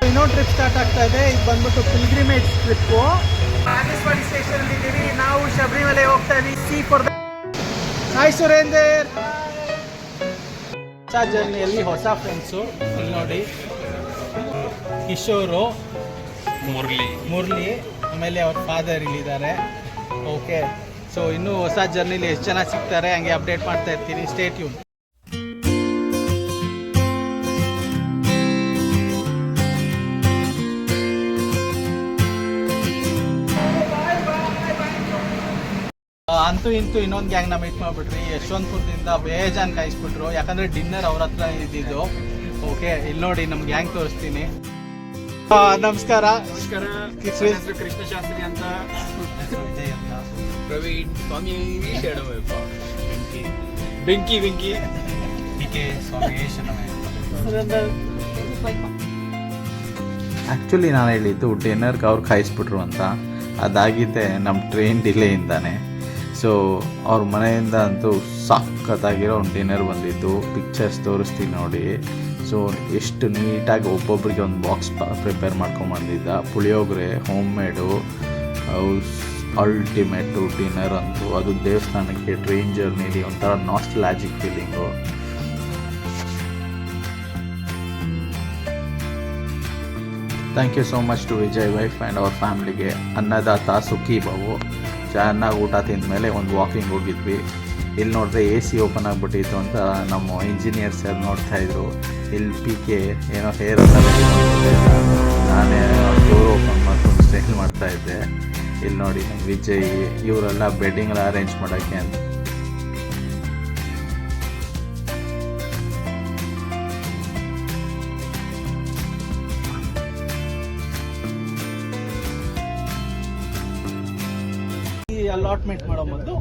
ಇನ್ನೊಂದು trip start ಆಗ್ತಾ ಇದೆ. ಇದು ಬಂದ್ಬಿಟ್ಟು ಪಿಲ್ಗ್ರಿಮೇಜ್ ಟ್ರಿಪ್ಪು. ನಾಗೇಶ್ವರಿ ಸ್ಟೇಷನ್ ಅಲ್ಲಿ ಇದ್ದೀವಿ. ನಾವು ಶಬರಿಮಲೆ ಹೋಗ್ತಾ ಇದೀವಿ. C for hi Surender. ಹೊಸ ಜರ್ನಿಯಲ್ಲಿ ಹೊಸ ಫ್ರೆಂಡ್ಸು. ಇಲ್ಲಿ ನೋಡಿ, ಕಿಶೋರು, ಮುರಳಿ, ಆಮೇಲೆ ಅವ್ರ ಫಾದರ್ ಇಲ್ಲಿದ್ದಾರೆ. ಓಕೆ, ಸೊ ಇನ್ನೂ ಹೊಸ ಜರ್ನಿಲಿ ಎಷ್ಟು ಜನ ಸಿಗ್ತಾರೆ ಹಂಗೆ ಅಪ್ಡೇಟ್ ಮಾಡ್ತಾ ಇರ್ತೀನಿ. Stay tune. ಅಂತೂ ಇಂತೂ ಇನ್ನೊಂದು ಗ್ಯಾಂಗ್ನ ಮೀಟ್ ಮಾಡಿಬಿಟ್ರಿ. ಯಶವಂತಪುರದಿಂದ ಬೇಜಾನ್ ಕಾಯಿಸ್ಬಿಟ್ರು, ಯಾಕಂದರೆ ಡಿನ್ನರ್ ಅವ್ರ ಹತ್ರ ಇದ್ದಿದ್ದು. ಓಕೆ, ಇಲ್ಲಿ ನೋಡಿ ನಮ್ಮ ಗ್ಯಾಂಗ್ ತೋರಿಸ್ತೀನಿ. ನಮಸ್ಕಾರ. ಕೃಷ್ಣ ಶಾಸ್ತ್ರಿ ಅಂತ, ಪ್ರವೀಣ್, ಸ್ವಾಮಿ ಬೆಂಕಿ ಆ್ಯಕ್ಚುಲಿ ನಾನು ಹೇಳಿದ್ದು ಡಿನ್ನರ್ಗೆ ಅವ್ರು ಕಾಯಿಸ್ಬಿಟ್ರು ಅಂತ. ಅದಾಗಿದ್ದೆ ನಮ್ಮ ಟ್ರೈನ್ ಡಿಲೇಯಿಂದಾನೆ. ಸೊ ಅವ್ರ ಮನೆಯಿಂದ ಅಂತೂ ಸಖತ್ತಾಗಿರೋ ಒಂದು ಡಿನ್ನರ್ ಬಂದಿತ್ತು. ಪಿಕ್ಚರ್ಸ್ ತೋರಿಸ್ತೀನಿ ನೋಡಿ. ಸೊ ಎಷ್ಟು ನೀಟಾಗಿ ಒಬ್ಬೊಬ್ರಿಗೆ ಒಂದು ಬಾಕ್ಸ್ ಪ್ರಿಪೇರ್ ಮಾಡ್ಕೊಂಬಂದಿದ್ದ. Puliyogare, home made, ultimate dinner ಅಂತೂ. ಅದು ದೇವಸ್ಥಾನಕ್ಕೆ ಟ್ರೈನ್ ಜರ್ನಿಲಿ ಒಂಥರ nostalgic feeling. Thank you so much to Vijay wife and ಅವ್ರ ಫ್ಯಾಮ್ಲಿಗೆ. ಅನ್ನದಾತ ಸುಖಿ ಬಾವು. ಚೆನ್ನಾಗಿ ಊಟ ತಿಂದಮೇಲೆ ಒಂದು ವಾಕಿಂಗ್ ಹೋಗಿದ್ವಿ. ಇಲ್ಲಿ ನೋಡಿದ್ರೆ AC ಓಪನ್ ಆಗಿಬಿಟ್ಟಿತ್ತು ಅಂತ ನಮ್ಮ ಇಂಜಿನಿಯರ್ ಸರ್ ನೋಡ್ತಾಯಿದ್ರು. ಇಲ್ಲಿ PK ಏನೋ ಹೇರ್ ಎಲ್ಲ ನಾನೇ ಡೋರ್ ಓಪನ್ ಮಾಡ್ಕೊಂಡು ಸ್ಟೈಲ್ ಮಾಡ್ತಾಯಿದ್ದೆ. ಇಲ್ಲಿ ನೋಡಿ ನಮ್ಮ ವಿಜಯ್ ಇವರೆಲ್ಲ ಬೆಡ್ಡಿಂಗೆಲ್ಲ ಅರೇಂಜ್ ಮಾಡೋಕ್ಕೆ ಅಂತ. ಅಲಾಟ್ಮೆಂಟ್ ಮಾಡೋ ಮೊದಲು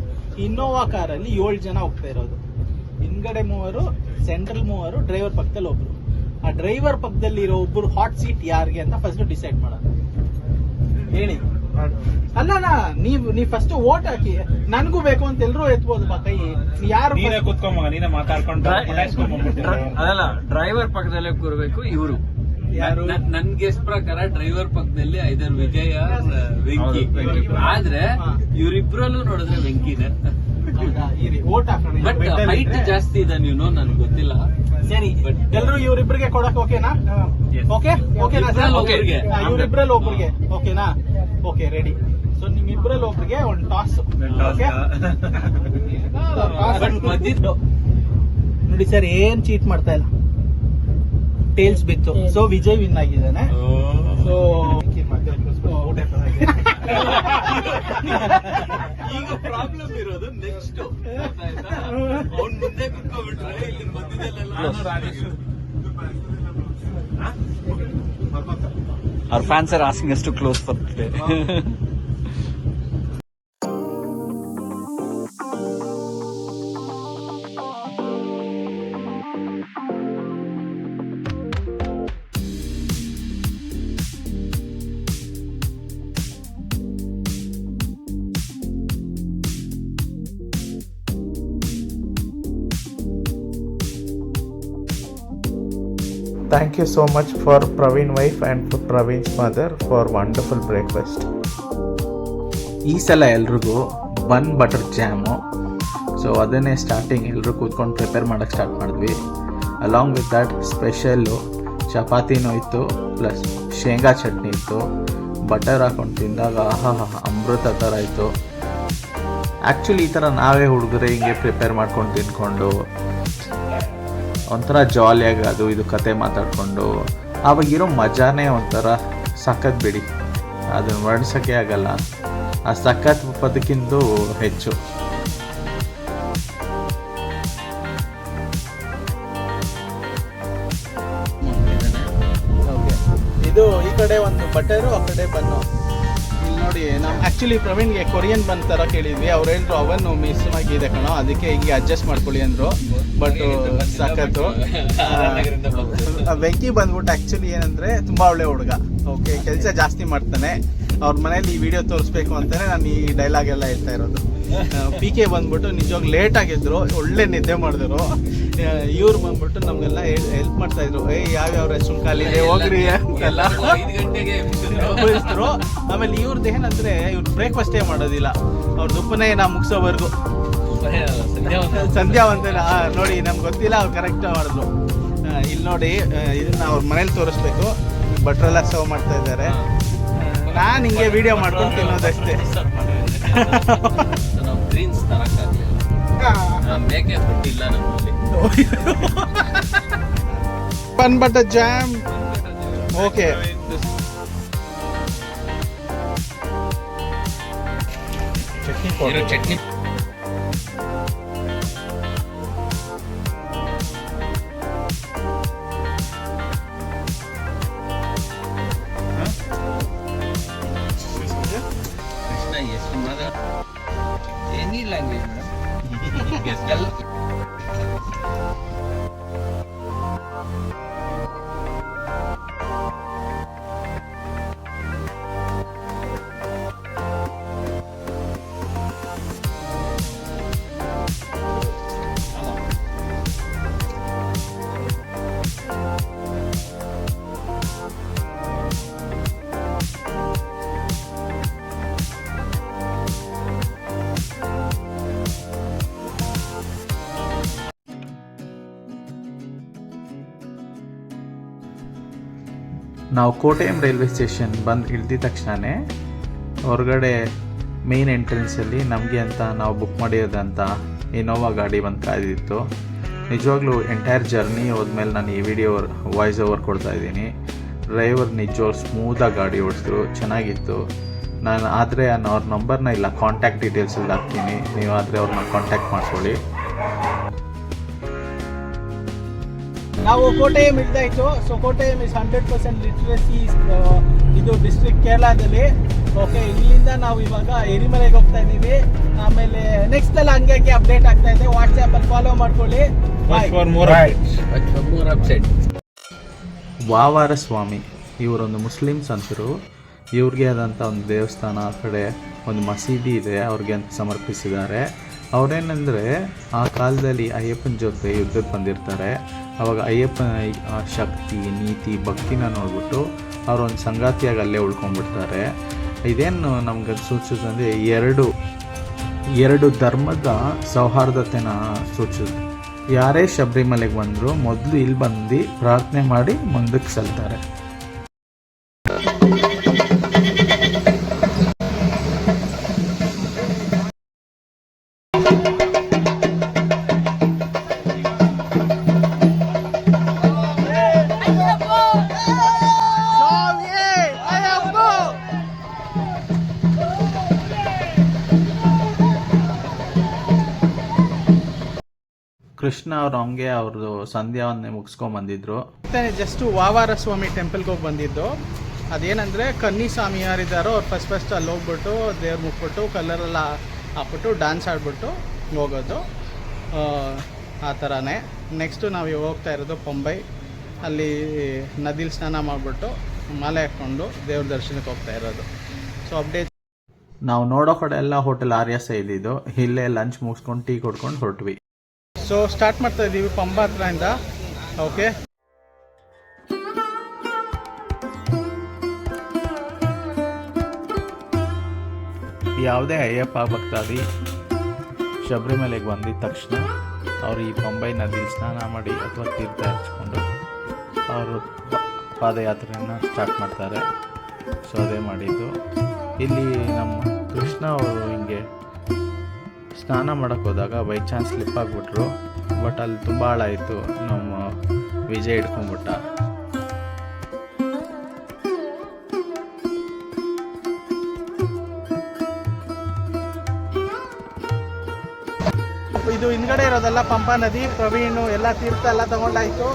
ಇನ್ನೋವಾ ಕಾರಲ್ಲಿ 7 ಜನ ಹೋಗ್ತಾ ಇರೋದು. ಹಿಂದ್ಗಡೆ 3, ಸೆಂಟ್ರಲ್ 3, ಡ್ರೈವರ್ ಪಕ್ಕದಲ್ಲಿ ಒಬ್ರು. ಆ ಡ್ರೈವರ್ ಪಕ್ಕದಲ್ಲಿ ಇರೋ ಒಬ್ರು ಹಾಟ್ ಸೀಟ್ ಯಾರಿಗೆ ಅಂತ ಫಸ್ಟ್ ಡಿಸೈಡ್ ಮಾಡೋಣ. ಹೇಳಿ. ಅಲ್ಲ, ನೀವು ಫಸ್ಟ್ ವೋಟ್ ಹಾಕಿ. ನನ್ಗೂ ಬೇಕು ಅಂತ ಎಲ್ರೂ ಎತ್ಬೋದು ಬಾ ಕೈ. ಯಾರು ಅದಲ್ಲ, ಡ್ರೈವರ್ ಪಕ್ಕದಲ್ಲೇ ಕೂರ್ಬೇಕು ಇವರು. ನನ್ ಗೆಸ್ಟ್ ಪ್ರಕಾರ ಡ್ರೈವರ್ ಪಕ್ಕದಲ್ಲಿ ಐದರ್ ವಿಜಯ, ವೆಂಕಿ. ಆದ್ರೆ ಇವ್ರಿಬ್ರಲ್ಲೂ ನೋಡಿದ್ರೆ ವೆಂಕಿನೇ. ಬಟ್ ಹೈಟ್ ಜಾಸ್ತಿ ಇದೆ, ನೀವು ನನ್ಗೆ ಗೊತ್ತಿಲ್ಲ. ಸರಿ, ಎಲ್ರು ಇವ್ರಿಬ್ರಿಗೆ ಕೊಡಕ್ ಓಕೆನಾ? ಓಕೆನಾ ಸರ್? ಇವ್ರಿಬ್ರಲ್ಲಿ ಒಬ್ರಿಗೆ ಓಕೆನಾ? Okay, ready. ಸೊ ನಿಮ್ಮಿಬ್ರಲ್ಲಿ ಒಬ್ರಿಗೆ ಒಂದು ಟಾಸ್. ನೋಡಿ ಸರ್, ಏನ್ ಚೀಟ್ ಮಾಡ್ತಾ ಇಲ್ಲ. ಟೇಲ್ಸ್ ಬಿತ್ತು. ಸೊ ವಿಜಯ್ ವಿನ್ ಆಗಿದ್ದಾನೆ. ಸೊ ಈಗ ಪ್ರಾಬ್ಲಮ್ ಇರೋದು ನೆಕ್ಸ್ಟ್. ಅವ್ನ ಮುಂದೆ ಕುತ್ಕೊಂಡ್ಬಿಟ್ರೆ ಇಲ್ಲಿ ಮಧ್ಯದಲ್ಲೆಲ್ಲ our fans are asking us to close for today. Thank you so much for Praveen wife and for Praveen's mother for wonderful breakfast. ಈ ಸಲ ಎಲ್ರಿಗೂ ಬನ್ ಬಟರ್ ಜಾಮು. ಸೊ ಅದನ್ನೇ ಸ್ಟಾರ್ಟಿಂಗ್ ಎಲ್ಲರೂ ಕೂತ್ಕೊಂಡು ಪ್ರಿಪೇರ್ ಮಾಡೋಕ್ಕೆ ಸ್ಟಾರ್ಟ್ ಮಾಡಿದ್ವಿ. ಅಲಾಂಗ್ ವಿತ್ ದ್ಯಾಟ್ ಸ್ಪೆಷಲ್ಲು ಚಪಾತಿನೂ ಇತ್ತು, plus ಶೇಂಗಾ ಚಟ್ನಿ ಇತ್ತು. ಬಟರ್ ಹಾಕೊಂಡು ತಿಂದಾಗ ಅಮೃತ ಥರ ಇತ್ತು. ಆ್ಯಕ್ಚುಲಿ ಈ ಥರ ನಾವೇ ಹುಡುಗರೆ ಹಿಂಗೆ ಪ್ರಿಪೇರ್ ಮಾಡ್ಕೊಂಡು ತಿಂದ್ಕೊಂಡು ಒಂಥರ ಜಾಲಿಯಾಗಿ ಅದು ಇದು ಕತೆ ಮಾತಾಡಿಕೊಂಡು ಆವಾಗಿರೋ ಮಜಾನೇ ಒಂಥರ ಸಖತ್ ಬಿಡಿ. ಅದನ್ನು ವರ್ಣಿಸೋಕ್ಕೆ ಆಗಲ್ಲ. ಆ ಸಖತ್ ಪದಕ್ಕಿಂತ ಹೆಚ್ಚು. ಇದು ಈ ಕಡೆ ಒಂದು ಬಟರು, ಆ ಕಡೆ ಬನ್ನು. ಇಲ್ಲಿ ನೋಡಿ, ನಾವು ಆ್ಯಕ್ಚುಲಿ ಪ್ರವೀಣ್ಗೆ ಕೊರಿಯನ್ ಬನ್ ಥರ ಕೇಳಿದ್ವಿ. ಅವ್ರು ಹೇಳಿದ್ರು ಅವನು ಮಿಸ್ ಆಗಿದೆ ಕಣೋ, ಅದಕ್ಕೆ ಹೀಗೆ ಅಡ್ಜಸ್ಟ್ ಮಾಡ್ಕೊಳ್ಳಿ ಅಂದರು. ಬಟ್ ಸಾಕತ್ತು. ವೆಂಕಿ ಬಂದ್ಬಿಟ್ಟು ಆ್ಯಕ್ಚುಲಿ ಏನಂದರೆ ತುಂಬ ಒಳ್ಳೆ ಹುಡುಗ. ಓಕೆ, ಕೆಲಸ ಜಾಸ್ತಿ ಮಾಡ್ತಾನೆ. ಅವ್ರ ಮನೇಲಿ ಈ ವಿಡಿಯೋ ತೋರಿಸ್ಬೇಕು ಅಂತಲೇ ನಾನು ಈ ಡೈಲಾಗ್ ಎಲ್ಲ ಹೇಳ್ತಾ ಇರೋದು. PK ಬಂದ್ಬಿಟ್ಟು ನಿಜವಾಗ್ಲೂ ಲೇಟ್ ಆಗಿದ್ರು, ಒಳ್ಳೆ ನಿದ್ದೆ ಮಾಡಿದ್ರು. ಇವ್ರು ಬಂದ್ಬಿಟ್ಟು ನಮಗೆಲ್ಲ ಹೆಲ್ಪ್ ಮಾಡ್ತಾಯಿದ್ರು. ಯಾವ್ಯಾವ ರೆಸ್ಟೋರೆಂಟ್ ಖಾಲಿ ಇದೆ ಹೋಗ್ರಿ. ಎಲ್ಲರಿಗೂ 5 ಗಂಟೆಗೆ ಉಪಯೋಗಿಸಿದ್ರು. ಆಮೇಲೆ ಇವ್ರದ್ದು ಏನಂದ್ರೆ ಇವ್ರು ಬ್ರೇಕ್ಫಾಸ್ಟೇ ಮಾಡೋದಿಲ್ಲ, ಅವ್ರದ್ದು ಉಪನಯನ ಮುಗಿಸೋವರೆಗೂ ಸಂಧ್ಯಾ ವಂದನ. ನೋಡಿ ನಮ್ಗೆ ಗೊತ್ತಿಲ್ಲ, ಅವ್ರು ಕರೆಕ್ಟ್ ಮಾಡಿದ್ರು. ಇಲ್ಲಿ ನೋಡಿ, ಇದನ್ನ ಅವ್ರ ಮನೇಲಿ ತೋರಿಸ್ಬೇಕು. ಭಟ್ರೆಲ್ಲ ಸರ್ವ್ ಮಾಡ್ತಾ ಇದ್ದಾರೆ. ನಾನು ಹಿಂಗೆ ವಿಡಿಯೋ ಮಾಡ್ಕೊಂಡು ತಿನ್ನೋದಷ್ಟೇ. ನಾವು ಗ್ರೀನ್ಸ್ ತರಕ್ಕಾಗಲಿಲ್ಲ, ಮೇಕೆ ಕೊಟ್ಟಿಲ್ಲ ನಮ್ಮಲ್ಲಿ. Bun butter jam. Okay, chutney any language madam. ನಾವು ಕೋಟೆಯಂ ರೈಲ್ವೆ ಸ್ಟೇಷನ್ ಬಂದು ಇಳಿದ ತಕ್ಷಣವೇ ಹೊರಗಡೆ ಮೇನ್ ಎಂಟ್ರೆನ್ಸಲ್ಲಿ ನಮಗೆ ಅಂತ ನಾವು ಬುಕ್ ಮಾಡಿರೋದಂಥ ಇನೋವಾ ಗಾಡಿ ಬಂದು ಕಾಯ್ದಿತ್ತು. ನಿಜವಾಗ್ಲೂ ಎಂಟೈರ್ ಜರ್ನಿ ಹೋದ್ಮೇಲೆ ನಾನು ಈ ವಿಡಿಯೋ ವಾಯ್ಸ್ ಓವರ್ ಕೊಡ್ತಾ ಇದ್ದೀನಿ. ಡ್ರೈವರ್ ನಿಜವಾಗ್ಲೂ ಸ್ಮೂತಾಗಿ ಗಾಡಿ ಓಡಿಸಿದ್ರು, ಚೆನ್ನಾಗಿತ್ತು. ನಾನು ಆದರೆ ಅವ್ರ ನಂಬರ್ನ ಇಲ್ಲ, ಕಾಂಟ್ಯಾಕ್ಟ್ ಡೀಟೇಲ್ಸಲ್ಲಿ ಹಾಕ್ತೀನಿ, ನೀವು ಆದರೆ ಅವ್ರನ್ನ ಕಾಂಟ್ಯಾಕ್ಟ್ ಮಾಡಿಕೊಳ್ಳಿ. ನಾವು ಕೋಟೆಯಂ ಇದ್ದಾಯಿತು. ಸೊ ಕೋಟೆಯಂ ಇಸ್ 100% ಲಿಟ್ರಸಿ ಇದು ಡಿಸ್ಟ್ರಿಕ್ಟ್ ಕೇರಳದಲ್ಲಿ. ಓಕೆ, ಇಲ್ಲಿಂದ ನಾವು ಇವಾಗ ಎರಿಮಲೆಗೆ ಹೋಗ್ತಾ ಇದ್ದೀವಿ. ಆಮೇಲೆ ನೆಕ್ಸ್ಟ್ ಎಲ್ಲ ಹಂಗೆ ಅಪ್ಡೇಟ್ ಆಗ್ತಾ ಇದೆ. ವಾಟ್ಸ್ಆ್ಯಪಲ್ಲಿ ಫಾಲೋ ಮಾಡ್ಕೊಳ್ಳಿ. ವಾವಾರ ಸ್ವಾಮಿ ಇವರೊಂದು ಮುಸ್ಲಿಂ ಸಂತರು. ಇವ್ರಿಗೆ ಆದಂಥ ಒಂದು ದೇವಸ್ಥಾನ, ಆ ಕಡೆ ಒಂದು ಮಸೀದಿ ಇದೆ, ಅವ್ರಿಗೆ ಅಂತ ಸಮರ್ಪಿಸಿದ್ದಾರೆ. ಅವರೇನೆಂದರೆ ಆ ಕಾಲದಲ್ಲಿ ಅಯ್ಯಪ್ಪನ ಜೊತೆ ಯುದ್ಧಕ್ಕೆ ಬಂದಿರ್ತಾರೆ. ಆವಾಗ ಅಯ್ಯಪ್ಪನ ಶಕ್ತಿ, ನೀತಿ, ಭಕ್ತಿನ ನೋಡ್ಬಿಟ್ಟು ಅವರೊಂದು ಸಂಗಾತಿಯಾಗಿ ಅಲ್ಲೇ ಉಳ್ಕೊಂಡ್ಬಿಡ್ತಾರೆ. ಇದೇನು ನಮ್ಗೆ ಸೂಚಿಸುತ್ತೆ ಎರಡು ಧರ್ಮದ ಸೌಹಾರ್ದತೆನ ಸೂಚಿಸುತ್ತೆ. ಯಾರೇ ಶಬರಿಮಲೆಗೆ ಬಂದರೂ ಮೊದಲು ಇಲ್ಲಿ ಬಂದು ಪ್ರಾರ್ಥನೆ ಮಾಡಿ ಮುಂದಕ್ಕೆ ಸಲ್ತಾರೆ. ಕೃಷ್ಣ ಅವ್ರು ಹಂಗೆ ಅವ್ರದ್ದು ಸಂಧ್ಯಾವನ್ನೇ ಮುಗಿಸ್ಕೊಂಬಂದಿದ್ರು. ಜಸ್ಟ್ ವಾವಾರ ಸ್ವಾಮಿ ಟೆಂಪಲ್ಗೆ ಹೋಗಿ ಬಂದಿದ್ದು. ಅದೇನಂದರೆ ಕನ್ನಿ ಸ್ವಾಮಿ ಯಾರಿದ್ದಾರೋ ಅವ್ರು ಫಸ್ಟ್ ಅಲ್ಲಿ ಹೋಗ್ಬಿಟ್ಟು ದೇವ್ರು ಮುಕ್ಬಿಟ್ಟು ಕಲ್ಲರೆಲ್ಲ ಹಾಕ್ಬಿಟ್ಟು ಡ್ಯಾನ್ಸ್ ಆಡ್ಬಿಟ್ಟು ಹೋಗೋದು, ಆ ಥರನೇ. ನೆಕ್ಸ್ಟು ನಾವು ಇವಾಗ ಹೋಗ್ತಾ ಇರೋದು ಪಂಬೈ. ಅಲ್ಲಿ ನದಿಲಿ ಸ್ನಾನ ಮಾಡಿಬಿಟ್ಟು ಮಾಲೆ ಹಾಕ್ಕೊಂಡು ದೇವ್ರ ದರ್ಶನಕ್ಕೆ ಹೋಗ್ತಾ ಇರೋದು. ಸೊ ಅಪ್ಡೇಟ್ ನಾವು ನೋಡೋ ಕಡೆ ಎಲ್ಲ ಹೋಟೆಲ್ ಆರ್ಯಾಸ ಇದ್ದಿದ್ದು. ಇಲ್ಲೇ ಲಂಚ್ ಮುಗಿಸ್ಕೊಂಡು ಟೀ ಕೊಡ್ಕೊಂಡು ಹೊರಟ್ವಿ. ಸೊ ಸ್ಟಾರ್ಟ್ ಮಾಡ್ತಾ ಇದ್ದೀವಿ ಪಂಬಾ ಹತ್ರದಿಂದ. ಓಕೆ, ಯಾವುದೇ ಅಯ್ಯಪ್ಪ ಭಕ್ತಾದಿ ಶಬರಿಮಲೆಗೆ ಬಂದಿದ್ದ ತಕ್ಷಣ ಅವರು ಈ ಪಂಬೈ ನದಿಲಿ ಸ್ನಾನ ಮಾಡಿ ಅಥವಾ ತೀರ್ಥ ಹಚ್ಕೊಂಡು ಅವರು ಪಾದಯಾತ್ರೆಯನ್ನು ಸ್ಟಾರ್ಟ್ ಮಾಡ್ತಾರೆ. ಸೊ ಅದೇ ಮಾಡಿದ್ದು. ಇಲ್ಲಿ ನಮ್ಮ ಕೃಷ್ಣ ಅವರು ಹಿಂಗೆ ಸ್ನಾನ ಮಾಡೋಕ್ಕೆ ಹೋದಾಗ ಬೈ ಚಾನ್ಸ್ ಸ್ಲಿಪ್ ಆಗಿಬಿಟ್ರು. ಬಟ್ ಅಲ್ಲಿ ತುಂಬ ಹಾಳಾಯಿತು. ನಮ್ಮ ವಿಜಯ್ ಹಿಡ್ಕೊಂಡ್ಬಿಟ್ಟ. ಇದು ಹಿಂದ್ಗಡೆ ಇರೋದೆಲ್ಲ ಪಂಪಾ ನದಿ. ಪ್ರವೀಣು ಎಲ್ಲ ತೀರ್ಥ ಎಲ್ಲ ತಗೊಂಡಾಯ್ತು.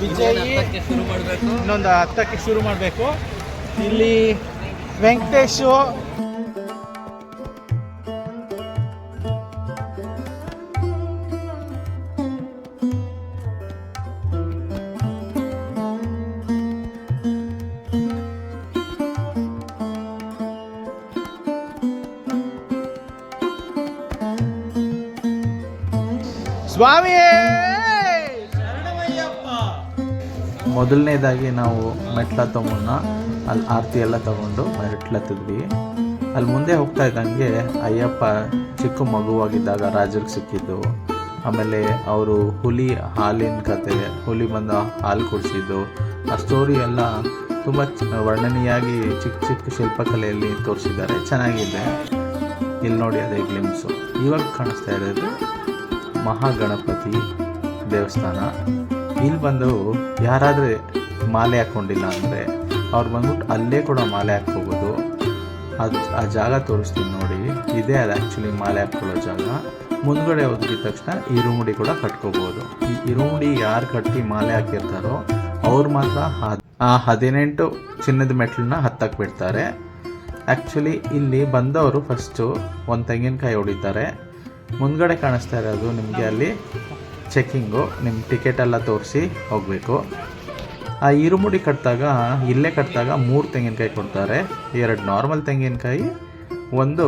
ವಿಜಯ್ ಶುರು ಮಾಡಬೇಕು, ಇನ್ನೊಂದು 10ಕ್ಕೆ ಶುರು ಮಾಡಬೇಕು. ಇಲ್ಲಿ ವೆಂಕಟೇಶು, ಸ್ವಾಮಿ ಶರಣಮಯ್ಯಪ್ಪ. ಮೊದಲನೇದಾಗಿ ನಾವು ಮೆಟ್ಲತ್ತೋ ಮುನ್ನ ಅಲ್ಲಿ ಆರತಿ ಎಲ್ಲ ತಗೊಂಡು ಮೆಟ್ಲತ್ತಿದ್ವಿ. ಅಲ್ಲಿ ಮುಂದೆ ಹೋಗ್ತಾ ಇದ್ದಂಗೆ ಅಯ್ಯಪ್ಪ ಚಿಕ್ಕ ಮಗುವಾಗಿದ್ದಾಗ ರಾಜರಿಗೆ ಸಿಕ್ಕಿದ್ದು, ಆಮೇಲೆ ಅವರು ಹುಲಿ ಹಾಲಿನ ಕತೆ, ಹುಲಿ ಬಂದು ಹಾಲು ಕುಡಿಸಿದ್ದು, ಆ ಸ್ಟೋರಿ ಎಲ್ಲ ತುಂಬ ವರ್ಣನೀಯಾಗಿ ಚಿಕ್ಕ ಚಿಕ್ಕ ಶಿಲ್ಪಕಲೆಯಲ್ಲಿ ತೋರಿಸಿದ್ದಾರೆ. ಚೆನ್ನಾಗಿದೆ. ಇಲ್ಲಿ ನೋಡಿ ಅದೇ ಗ್ಲಿಮ್ಸು. ಇವಾಗ ಕಾಣಿಸ್ತಾ ಇರೋದು ಮಹಾಗಣಪತಿ ದೇವಸ್ಥಾನ. ಇಲ್ಲಿ ಬಂದು ಯಾರಾದರೆ ಮಾಲೆ ಹಾಕ್ಕೊಂಡಿಲ್ಲ ಅಂದರೆ ಅವ್ರು ಬಂದ್ಬಿಟ್ಟು ಅಲ್ಲೇ ಕೂಡ ಮಾಲೆ ಹಾಕ್ಕೋಬೋದು. ಆ ಜಾಗ ತೋರಿಸ್ತೀನಿ ನೋಡಿ. ಇದೇ ಅದು ಆ್ಯಕ್ಚುಲಿ ಮಾಲೆ ಹಾಕ್ಕೊಳ್ಳೋ ಜಾಗ. ಮುಂದ್ಗಡೆ ಹೋಗಿದ ತಕ್ಷಣ ಇರುಮುಡಿ ಕೂಡ ಕಟ್ಕೋಬೋದು. ಈ ಇರುಮುಡಿ ಯಾರು ಕಟ್ಟಿ ಮಾಲೆ ಹಾಕಿರ್ತಾರೋ ಅವ್ರು ಮಾತ್ರ ಆ 18 ಚಿನ್ನದ ಮೆಟ್ಲನ್ನ ಹತ್ತಕ್ಕೆ ಬಿಡ್ತಾರೆ. ಆ್ಯಕ್ಚುಲಿ ಇಲ್ಲಿ ಬಂದವರು ಫಸ್ಟು ಒಂದು ತೆಂಗಿನಕಾಯಿ ಹೊಡಿತಾರೆ. ಮುಂದ್ಗಡೆ ಕಾಣಿಸ್ತಾ ಇರೋದು ನಿಮಗೆ ಅಲ್ಲಿ ಚೆಕ್ಕಿಂಗು, ನಿಮ್ಮ ಟಿಕೆಟ್ ಎಲ್ಲ ತೋರಿಸಿ ಹೋಗಬೇಕು. ಆ ಇರುಮುಡಿ ಇಲ್ಲೇ ಕಟ್ಟಿದಾಗ 3 ತೆಂಗಿನಕಾಯಿ ಕೊಡ್ತಾರೆ. 2 ನಾರ್ಮಲ್ ತೆಂಗಿನಕಾಯಿ, 1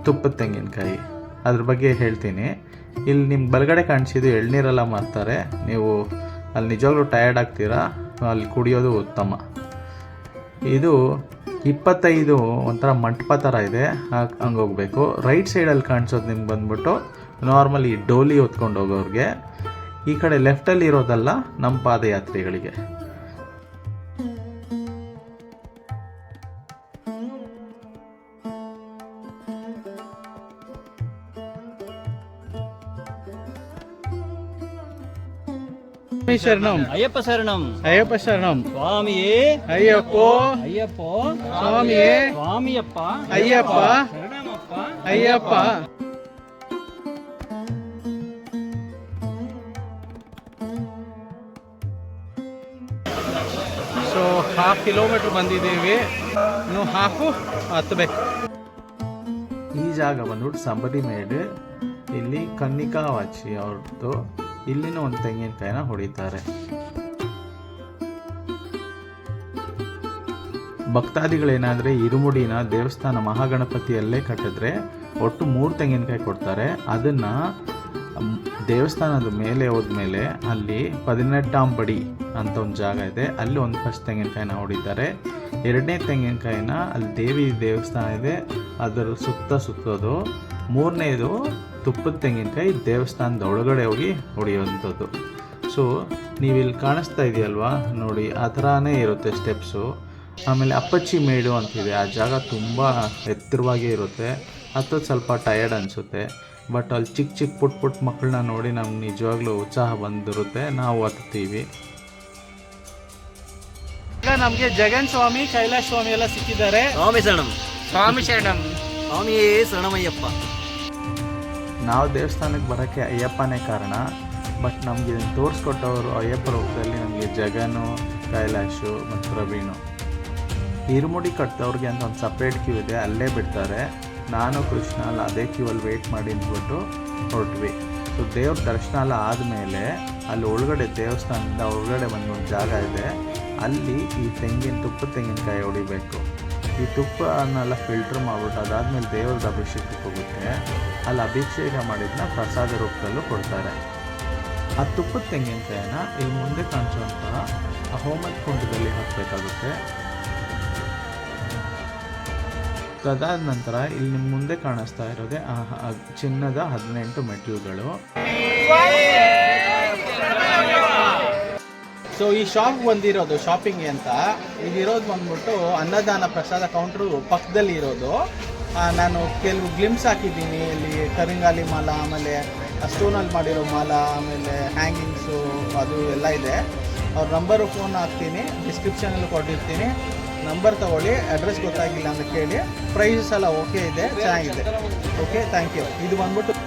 ತುಪ್ಪದ ತೆಂಗಿನಕಾಯಿ. ಅದ್ರ ಬಗ್ಗೆ ಹೇಳ್ತೀನಿ. ಇಲ್ಲಿ ನಿಮ್ಮ ಬಲಗಡೆ ಕಾಣಿಸಿದ್ದು ಎಳ್ನೀರೆಲ್ಲ ಮಾರ್ತಾರೆ. ನೀವು ಅಲ್ಲಿ ನಿಜವಾಗ್ಲೂ ಟಯರ್ಡ್ ಆಗ್ತೀರಾ, ಅಲ್ಲಿ ಕುಡಿಯೋದು ಉತ್ತಮ. ಇದು 25 ಒಂಥರ ಮಂಟಪ ಥರ ಇದೆ, ಹಂಗೆ ಹೋಗಬೇಕು. ರೈಟ್ ಸೈಡಲ್ಲಿ ಕಾಣಿಸೋದು ನಿಮ್ಗೆ ಬಂದ್ಬಿಟ್ಟು ನಾರ್ಮಲಿ ಡೋಲಿ ಹೊತ್ಕೊಂಡು ಹೋಗೋರಿಗೆ. ಈ ಕಡೆ ಲೆಫ್ಟಲ್ಲಿ ಇರೋದಲ್ಲ ನಮ್ಮ ಪಾದಯಾತ್ರಿಗಳಿಗೆ. ಶರಣಂ ಅಯ್ಯಪ್ಪ ಶರಣಂ ಅಯ್ಯಪ್ಪ ಶರಣಂ ಸ್ವಾಮಿಯೇ ಅಯ್ಯಪ್ಪೋ ಅಯ್ಯಪ್ಪ ಸ್ವಾಮಿಯೇ ಸ್ವಾಮಿಯಪ್ಪ ಅಯ್ಯಪ್ಪ ಶರಣಮಪ್ಪ ಅಯ್ಯಪ್ಪ. ಸೊ 1/2 ಕಿಲೋಮೀಟ್ರ್ ಬಂದಿದ್ದೀವಿ, ಇನ್ನು ಹಾಫು ಹತ್ತಬೇಕು. ಈ ಜಾಗ ಬಂದ್ಬಿಟ್ಟು ಸಂಬದಿಮೇಡು. ಇಲ್ಲಿ ಕನ್ನಿಕಾ ವಾಚಿ ಅವ್ರದ್ದು. ಇಲ್ಲಿನ ಒಂದು ತೆಂಗಿನಕಾಯಿನ ಹೊಡಿತಾರೆ. ಭಕ್ತಾದಿಗಳೇನಾದರೆ ಇರುಮುಡಿನ ದೇವಸ್ಥಾನ ಮಹಾಗಣಪತಿಯಲ್ಲೇ ಕಟ್ಟಿದ್ರೆ ಒಟ್ಟು 3 ತೆಂಗಿನಕಾಯಿ ಕೊಡ್ತಾರೆ. ಅದನ್ನು ದೇವಸ್ಥಾನದ ಮೇಲೆ ಹೋದ್ಮೇಲೆ ಅಲ್ಲಿ 18 ಬಡಿ ಅಂತ ಒಂದು ಜಾಗ ಇದೆ, ಅಲ್ಲಿ ಒಂದು ಫಸ್ಟ್ ತೆಂಗಿನಕಾಯಿನ ಹೊಡಿತಾರೆ. 2ನೇ ತೆಂಗಿನಕಾಯಿನ ಅಲ್ಲಿ ದೇವಿ ದೇವಸ್ಥಾನ ಇದೆ ಅದರ ಸುತ್ತೋದು. 3ನೇದು ತುಪ್ಪದ ತೆಂಗಿನಕಾಯಿ ದೇವಸ್ಥಾನದ ಒಳಗಡೆ ಹೋಗಿ ಹೊಡೆಯುವಂಥದ್ದು. ಸೊ ನೀವಿಲ್ಲಿ ಕಾಣಿಸ್ತಾ ಇದೆಯಲ್ವಾ ನೋಡಿ, ಆ ಥರನೇ ಇರುತ್ತೆ ಸ್ಟೆಪ್ಸು. ಆಮೇಲೆ ಅಪ್ಪಚ್ಚಿ ಮೇಡು ಅಂತಿದೆ. ಆ ಜಾಗ ತುಂಬ ಎತ್ತರವಾಗಿ ಇರುತ್ತೆ. ಹತ್ತೋದು ಸ್ವಲ್ಪ ಟಯರ್ಡ್ ಅನಿಸುತ್ತೆ. ಬಟ್ ಅಲ್ಲಿ ಚಿಕ್ಕ ಪುಟ್ಟ ಮಕ್ಕಳನ್ನ ನೋಡಿ ನಮ್ಗೆ ನಿಜವಾಗ್ಲೂ ಉತ್ಸಾಹ ಬಂದಿರುತ್ತೆ. ನಾವು ಹತ್ತೀವಿ. ಈಗ ನಮಗೆ ಜಗನ್ ಸ್ವಾಮಿ, ಕೈಲಾಶ್ ಸ್ವಾಮಿ ಎಲ್ಲ ಸಿಕ್ಕಿದ್ದಾರೆ. ಸ್ವಾಮಿ ಶರಣಂ ಸ್ವಾಮಿ ಶರಣಂ ಸ್ವಾಮಿಯೇ ಶರಣಮಯ್ಯಪ್ಪ. ನಾವು ದೇವಸ್ಥಾನಕ್ಕೆ ಬರೋಕ್ಕೆ ಅಯ್ಯಪ್ಪನೇ ಕಾರಣ. ಬಟ್ ನಮಗೆ ಇದನ್ನು ತೋರಿಸ್ಕೊಟ್ಟವರು ಅಯ್ಯಪ್ಪ ರೂಪದಲ್ಲಿ ನಮಗೆ ಜಗನು, ಕೈಲಾಶು ಮತ್ತು ಪ್ರವೀಣು. ಇರುಮುಡಿ ಕಟ್ಟಿದವ್ರಿಗೆ ಅಂತ ಒಂದು ಸಪ್ರೇಟ್ ಕ್ಯೂ ಇದೆ, ಅಲ್ಲೇ ಬಿಡ್ತಾರೆ. ನಾನು ಕೃಷ್ಣ ಅಲ್ಲಿ ಅದೇ ಕ್ಯೂವಲ್ಲಿ ವೆಯ್ಟ್ ಮಾಡಿ ನಿಂತ್ಬಿಟ್ಟು ಹೊರಟ್ವಿ. ಸೊ ದೇವ್ರ ದರ್ಶನ ಎಲ್ಲ ಆದಮೇಲೆ ಅಲ್ಲಿ ಒಳಗಡೆ ದೇವಸ್ಥಾನದಿಂದ ಒಳಗಡೆ ಒಂದು ಜಾಗ ಇದೆ, ಅಲ್ಲಿ ಈ ತುಪ್ಪದ ತೆಂಗಿನಕಾಯಿ ಹೊಡಿಬೇಕು. ಈ ತುಪ್ಪನೆಲ್ಲ ಫಿಲ್ಟ್ರ್ ಮಾಡಿಬಿಟ್ಟು ಅದಾದಮೇಲೆ ದೇವ್ರದ ಅಭಿಷೇಕಕ್ಕೆ ಹೋಗುತ್ತೆ. ಅಲ್ಲಿ ಅಭಿಷೇಕ ಮಾಡಿದ್ದನ್ನ ಪ್ರಸಾದ ರೂಪದಲ್ಲೂ ಕೊಡ್ತಾರೆ. ಆ ತುಪ್ಪದ ತೆಂಗಿನಕಾಯಿನ ಇಲ್ಲಿ ಮುಂದೆ ಕಾಣಿಸುವಂತಹ ಆ ಹೋಮದ ಕುಂಡದಲ್ಲಿ ಹಾಕಬೇಕಾಗುತ್ತೆ. ಅದಾದ ನಂತರ ಇಲ್ಲಿ ನಿಮ್ಮ ಮುಂದೆ ಕಾಣಿಸ್ತಾ ಇರೋದೇ ಚಿನ್ನದ 18 ಮೆಟ್ಟಿಲುಗಳು. ಸೊ ಈ ಶಾಪ್ ಬಂದಿರೋದು ಶಾಪಿಂಗ್ ಅಂತ, ಇದಿರೋದು ಬಂದ್ಬಿಟ್ಟು ಅನ್ನದಾನ ಪ್ರಸಾದ ಕೌಂಟ್ರು ಪಕ್ಕದಲ್ಲಿ ಇರೋದು. ನಾನು ಕೆಲವು ಗ್ಲಿಮ್ಸ್ ಹಾಕಿದ್ದೀನಿ. ಇಲ್ಲಿ ಕರಿಂಗಾಲಿ ಮಾಲ, ಆಮೇಲೆ ಸ್ಟೋನಲ್ಲಿ ಮಾಡಿರೋ ಮಾಲ, ಆಮೇಲೆ ಹ್ಯಾಂಗಿಂಗ್ಸು, ಅದು ಎಲ್ಲ ಇದೆ. ಅವ್ರ ನಂಬರು ಫೋನ್ ಹಾಕ್ತೀನಿ, ಡಿಸ್ಕ್ರಿಪ್ಷನಲ್ಲಿ ಕೊಟ್ಟಿರ್ತೀನಿ. ನಂಬರ್ ತಗೊಳ್ಳಿ. ಅಡ್ರೆಸ್ ಗೊತ್ತಾಗಿಲ್ಲ ಅಂತ ಕೇಳಿ. ಪ್ರೈಸಸ್ ಎಲ್ಲ ಓಕೆ ಇದೆ, ಚೆನ್ನಾಗಿದೆ. Okay, thank you. ಇದು ಬಂದ್ಬಿಟ್ಟು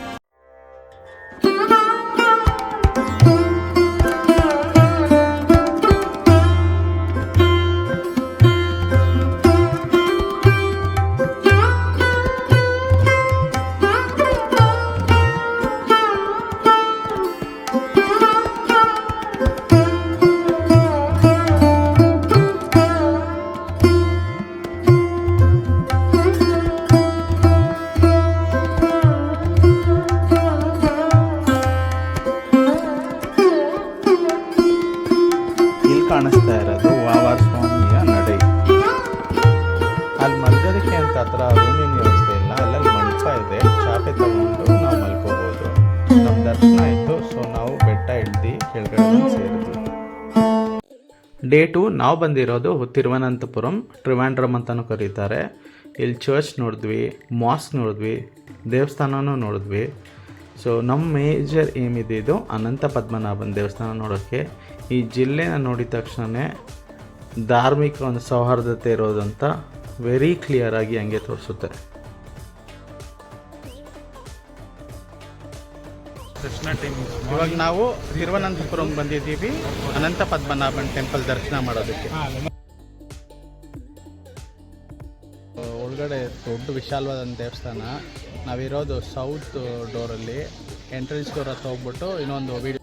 ಆ ಥರ ರೂಮಿನ ವ್ಯವಸ್ಥೆ ಇಲ್ಲ, ಅಲ್ಲಲ್ಲಿ ಮಂಟಪ ಇದೆ, ಚಾಪೆ ತಗೊಂಡು ನಾವು ಮಲ್ಕೋಬೋದು. ನಮ್ಮ ದರ್ಶನ ಆಯಿತು, ಸೊ ನಾವು ಬೆಟ್ಟ ಇಳ್ದು ಕೆಳಗಡೆ ಬಂದು ಸೇರಿದ್ವಿ. ಡೇ 2 ನಾವು ಬಂದಿರೋದು ತಿರುವನಂತಪುರಂ, ಟ್ರಿವಾಂಡ್ರಮ್ ಅಂತಲೂ ಕರೀತಾರೆ. ಇಲ್ಲಿ ಚರ್ಚ್ ನೋಡಿದ್ವಿ, ಮಾಸ್ಕ್ ನೋಡಿದ್ವಿ, ದೇವಸ್ಥಾನನೂ ನೋಡಿದ್ವಿ. ಸೊ ನಮ್ಮ ಮೇಜರ್ ಏಮ್ ಇದ್ದಿದ್ದು ಅನಂತ ಪದ್ಮನಾಭನ ದೇವಸ್ಥಾನ ನೋಡೋಕ್ಕೆ. ಈ ಜಿಲ್ಲೆನ ನೋಡಿದ ತಕ್ಷಣ ಧಾರ್ಮಿಕ ಒಂದು ಸೌಹಾರ್ದತೆ ಇರೋದಂತ ವೆರಿ ಕ್ಲಿಯರ್ ಆಗಿ ಹಂಗೆ ತೋರಿಸುತ್ತೆ. ಇವಾಗ ನಾವು ತಿರುವನಂತಪುರಂ ಬಂದಿದ್ದೀವಿ ಅನಂತ ಪದ್ಮನಾಭನ್ ಟೆಂಪಲ್ ದರ್ಶನ ಮಾಡೋದಕ್ಕೆ. ಒಳಗಡೆ ದೊಡ್ಡ ವಿಶಾಲವಾದ ದೇವಸ್ಥಾನ. ನಾವಿರೋದು ಸೌತ್ ಡೋರಲ್ಲಿ, ಎಂಟ್ರೆನ್ಸ್ ಡೋರ್ ಹತ್ರ ಹೋಗ್ಬಿಟ್ಟು ಇನ್ನೊಂದು ವಿಡಿಯೋ.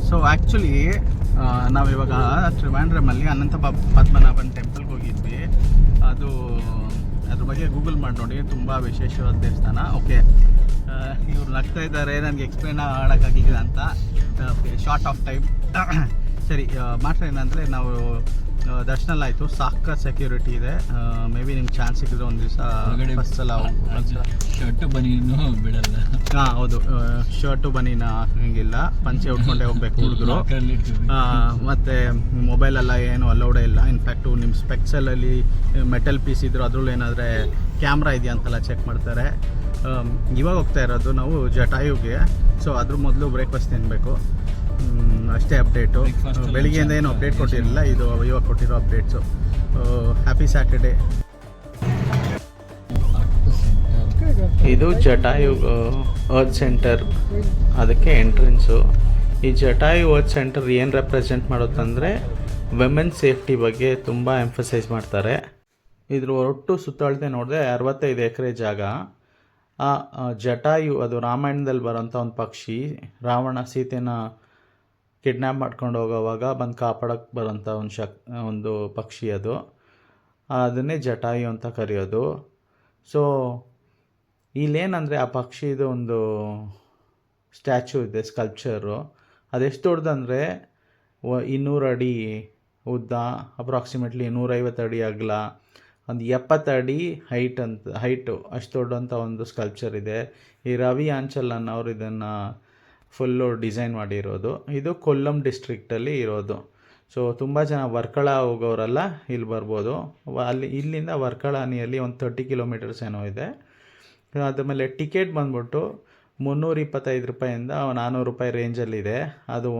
ಸೊ ಆ್ಯಕ್ಚುಲಿ ನಾವಿವಾಗ ಟ್ರಿವಾಂಡ್ರಮಲ್ಲಿ ಅನಂತ ಪದ್ಮನಾಭನ್ ಟೆಂಪಲ್ಗೆ ಹೋಗಿದ್ವಿ. ಅದ್ರ ಬಗ್ಗೆ ಗೂಗಲ್ ಮಾಡಿ ನೋಡಿ, ತುಂಬ ವಿಶೇಷವಾದ ದೇವಸ್ಥಾನ. ಓಕೆ, ಇವ್ರು ನಗ್ತಾ ಇದ್ದಾರೆ, ನನಗೆ ಎಕ್ಸ್ಪ್ಲೇನ್ ಮಾಡೋಕ್ಕಾಗಿಲ್ಲ ಅಂತ. Short of time. ಸರಿ, ಮಾತ್ರ ಏನಂದರೆ ನಾವು ದರ್ಶನ ಆಯಿತು, ಸಾಕ ಸೆಕ್ಯೂರಿಟಿ ಇದೆ. ಮೇ ಬಿ ನಿಮ್ಗೆ ಚಾನ್ಸ್ ಸಿಕ್ಕಿದ್ರೆ ಒಂದು ದಿವಸ ಫಸ್ಟ್ ಸಲ ಶರ್ಟು ಬನೀನು ಬಿಡಲ್ಲ. ಹಾಂ ಹೌದು, ಶರ್ಟು ಬನೀನ ಹಂಗಿಲ್ಲ, ಪಂಚೆ ಉಟ್ಕೊಂಡೇ ಹೋಗ್ಬೇಕು ಹುಡುಗರು. ಮತ್ತು ಮೊಬೈಲೆಲ್ಲ ಏನು ಅಲೌಡೇ ಇಲ್ಲ. ಇನ್ಫ್ಯಾಕ್ಟು ನಿಮ್ಮ ಸ್ಪೆಕ್ಸಲ್ಲಿ ಮೆಟಲ್ ಪೀಸ್ ಇದ್ರು ಅದ್ರಲ್ಲಿ ಏನಾದರೆ ಕ್ಯಾಮ್ರಾ ಇದೆಯಾ ಅಂತೆಲ್ಲ ಚೆಕ್ ಮಾಡ್ತಾರೆ. ಇವಾಗ ಹೋಗ್ತಾ ಇರೋದು ನಾವು ಜಟಾಯುಗೆ. ಸೊ ಅದ್ರ ಮೊದಲು ಬ್ರೇಕ್ಫಾಸ್ಟ್ ತಿನ್ನಬೇಕು, ಅಷ್ಟೇ ಅಪ್ಡೇಟು. ಬೆಳಿಗ್ಗೆಯಿಂದ ಏನು ಅಪ್ಡೇಟ್ ಕೊಟ್ಟಿರಲಿಲ್ಲ, ಇದು ಇವಾಗ ಕೊಟ್ಟಿರೋ ಅಪ್ಡೇಟ್ಸು. Happy Saturday. ಇದು ಜಟಾಯು ಅರ್ತ್ ಸೆಂಟರ್, ಅದಕ್ಕೆ ಎಂಟ್ರೆನ್ಸು. ಈ ಜಟಾಯು ಅರ್ತ್ ಸೆಂಟರ್ ಏನು ರೆಪ್ರೆಸೆಂಟ್ ಮಾಡುತ್ತಂದರೆ ವುಮೆನ್ ಸೇಫ್ಟಿ ಬಗ್ಗೆ ತುಂಬ ಎಂಫಸೈಸ್ ಮಾಡ್ತಾರೆ. ಇದ್ರ ಒಟ್ಟು ಸುತ್ತಳತೆ ನೋಡಿದ್ರೆ 65 ಎಕರೆ ಜಾಗ. ಆ ಜಟಾಯು ಅದು ರಾಮಾಯಣದಲ್ಲಿ ಬರೋಂಥ ಒಂದು ಪಕ್ಷಿ. ರಾವಣ ಸೀತೆನ ಕಿಡ್ನ್ಯಾಪ್ ಮಾಡ್ಕೊಂಡು ಹೋಗೋವಾಗ ಬಂದು ಕಾಪಾಡೋಕ್ಕೆ ಬರೋಂಥ ಒಂದು ಪಕ್ಷಿ ಅದು. ಅದನ್ನೇ ಜಟಾಯು ಅಂತ ಕರೆಯೋದು. ಸೊ ಇಲ್ಲೇನಂದರೆ ಆ ಪಕ್ಷಿದು ಒಂದು ಸ್ಟ್ಯಾಚ್ಯೂ ಇದೆ, ಸ್ಕಲ್ಪ್ಚರು. ಅದೆಷ್ಟು ದೊಡ್ಡದಂದರೆ 200 ಅಡಿ ಉದ್ದ, ಅಪ್ರಾಕ್ಸಿಮೇಟ್ಲಿ 150 ಅಡಿ ಅಗಲ, ಒಂದು 70 ಅಡಿ ಹೈಟು, ಅಷ್ಟು ದೊಡ್ಡಂಥ ಒಂದು ಸ್ಕಲ್ಪ್ಚರ್ ಇದೆ. ಈ ರವಿ ಆಂಚಲ್ ಅನ್ನೋರು ಇದನ್ನು ಫುಲ್ಲು ಡಿಸೈನ್ ಮಾಡಿರೋದು. ಇದು ಕೊಲ್ಲಂ ಡಿಸ್ಟ್ರಿಕ್ಟಲ್ಲಿ ಇರೋದು. ಸೊ ತುಂಬ ಜನ ವರ್ಕಳ ಹೋಗೋರೆಲ್ಲ ಇಲ್ಲಿ ಬರ್ಬೋದು. ಇಲ್ಲಿಂದ ವರ್ಕಳ ನಿಯರ್ಲಿ ಒಂದು 30 ಕಿಲೋಮೀಟರ್ಸ್ ಏನೋ ಇದೆ. ಅದಾದಮೇಲೆ ಟಿಕೆಟ್ ಬಂದ್ಬಿಟ್ಟು 325 ರೂಪಾಯಿಂದ 400 ರೂಪಾಯಿ ರೇಂಜಲ್ಲಿದೆ. ಅದು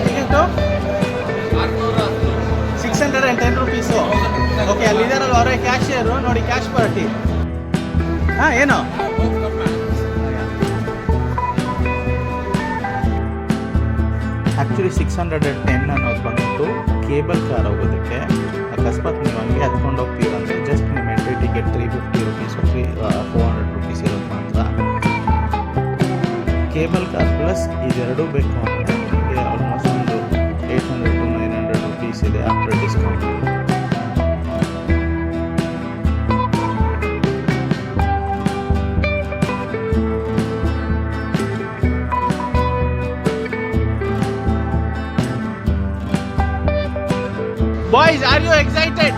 ಟಿಕೆಟು 610 ರುಪೀಸು. ಓಕೆ, ಅಲ್ಲಿದ್ದಾರಲ್ಲ ಅವರೇ ಕ್ಯಾಶಿಯರು, ನೋಡಿ ಕ್ಯಾಶ್ ಪಾರ್ಟಿ. ಹಾಂ, ಏನು ಆ್ಯಕ್ಚುಲಿ 610 ಅನ್ನೋದು ಬಂದ್ಬಿಟ್ಟು ಕೇಬಲ್ ಕಾರ್ ಹೋಗೋದಕ್ಕೆ. ಅಕಸ್ಮಾತ್ ನೀವು ಹಂಗೆ ಹತ್ಕೊಂಡು ಹೋಗ್ತೀರಂದರೆ ಜಸ್ಟ್ ನಿಮ್ಮ ಎಂಟ್ರಿ ಟಿಕೆಟ್ 350 ರುಪೀಸು, 400 ರುಪೀಸ್ ಇರೋದು ಮಾತ್ರ. ಕೇಬಲ್ ಕಾರ್ ಪ್ಲಸ್ ಇದೆರಡೂ ಬೇಕು ಅಂದರೆ ನಿಮಗೆ ಆಲ್ಮೋಸ್ಟ್ ಒಂದು 800 to 900 ರುಪೀಸ್ ಇದೆ after discount. Boys, are you excited?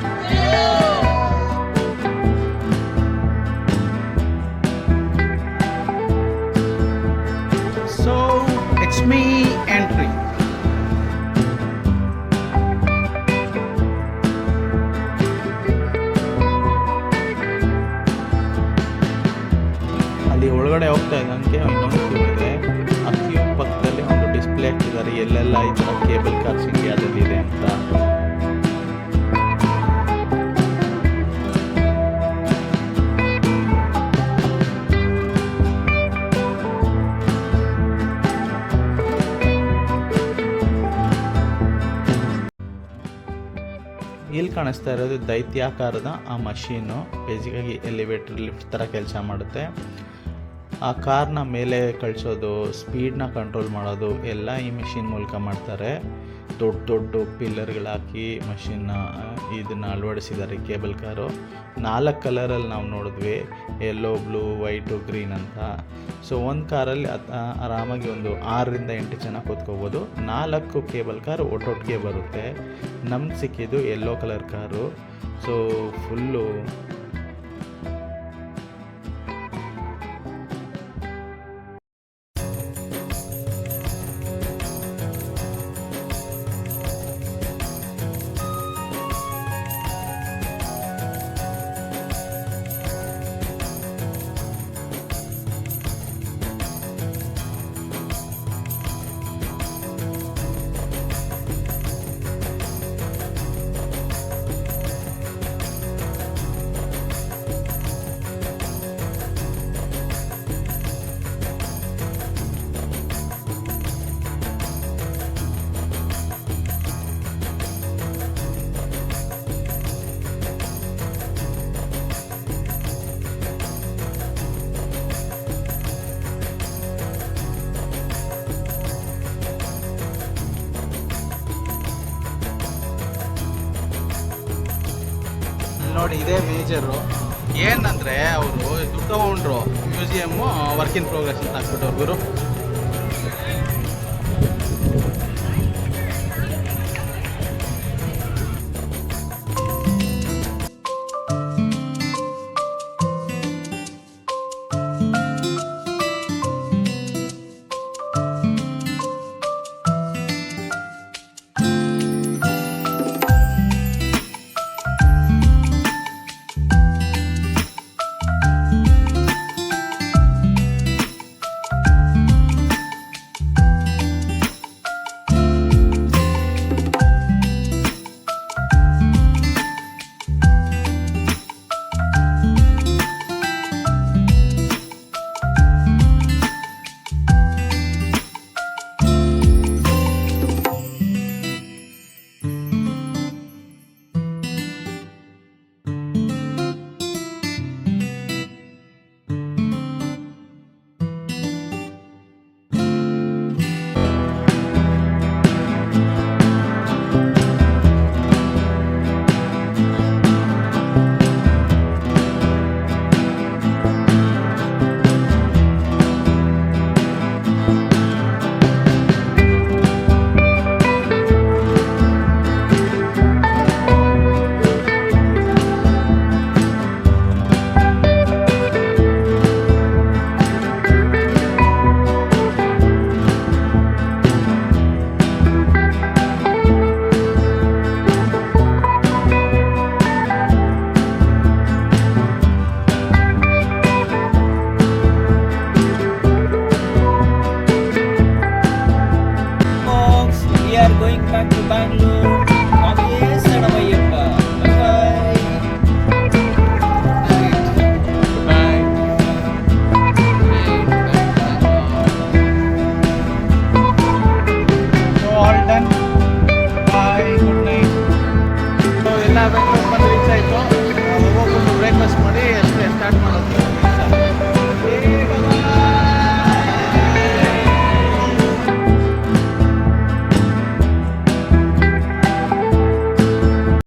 So, it's me entry. ಅಲ್ಲಿ ಒಳಗಡೆ ಹೋಗ್ತಾ ಇದ್ದಂಗೆ ಇನ್ನೊಂದು ಕ್ಯೂ ಇದೆ. ಆ ಕ್ಯೂ ಪಕ್ಕದಲ್ಲಿ ಒಂದು ಡಿಸ್ಪ್ಲೇ ಹಾಕಿದ್ದಾರೆ ಎಲ್ಲೆಲ್ಲ ಈ ಥರ ಕೇಬಲ್ ಕಾರ್ಸ್ ಇಂಡಿಯಾದಲ್ಲಿ ಇದೆ ಅಂತ. ಇಲ್ಲಿ ಕಾಣಿಸ್ತಾ ಇರೋದು ದೈತ್ಯಾಕಾರದ ಆ ಮಷೀನು. ಬೇಸಿಕಾಗಿ ಎಲಿವೇಟರ್ ಲಿಫ್ಟ್ ಥರ ಕೆಲಸ ಮಾಡುತ್ತೆ. ಆ ಕಾರ್ನ ಮೇಲೆ ಕಳಿಸೋದು, ಸ್ಪೀಡ್ನ ಕಂಟ್ರೋಲ್ ಮಾಡೋದು ಎಲ್ಲ ಈ ಮಿಷಿನ್ ಮೂಲಕ ಮಾಡ್ತಾರೆ. ದೊಡ್ಡ ದೊಡ್ಡ ಪಿಲ್ಲರ್ಗಳಾಕಿ ಮಷಿನ್ನ ಇದನ್ನು ಅಳವಡಿಸಿದ್ದಾರೆ. ಕೇಬಲ್ ಕಾರು 4 ಕಲರಲ್ಲಿ ನಾವು ನೋಡಿದ್ವಿ, ಯೆಲ್ಲೋ, ಬ್ಲೂ, ವೈಟು, ಗ್ರೀನ್ ಅಂತ. ಸೊ ಒಂದು ಕಾರಲ್ಲಿ ಆರಾಮಾಗಿ ಒಂದು 6ರಿಂದ 8 ಜನ ಕೂತ್ಕೋಬೋದು. 4 ಕೇಬಲ್ ಕಾರು ಒಟ್ಟೊಟ್ಟಿಗೆ ಬರುತ್ತೆ. ನಮ್ಗೆ ಸಿಕ್ಕಿದ್ದು yellow colour car. So full ನೋಡಿ, ಇದೇ ಮೇಜರು. ಏನಂದರೆ ಅವರು ದುಡ್ಡು ತಗೊಂಡ್ರು, ಮ್ಯೂಸಿಯಮ್ಮು ವರ್ಕ್ ಇನ್ ಪ್ರೋಗ್ರೆಸ್ ಅಂತ ಹಾಕ್ಬಿಟ್ಟು ಗುರು.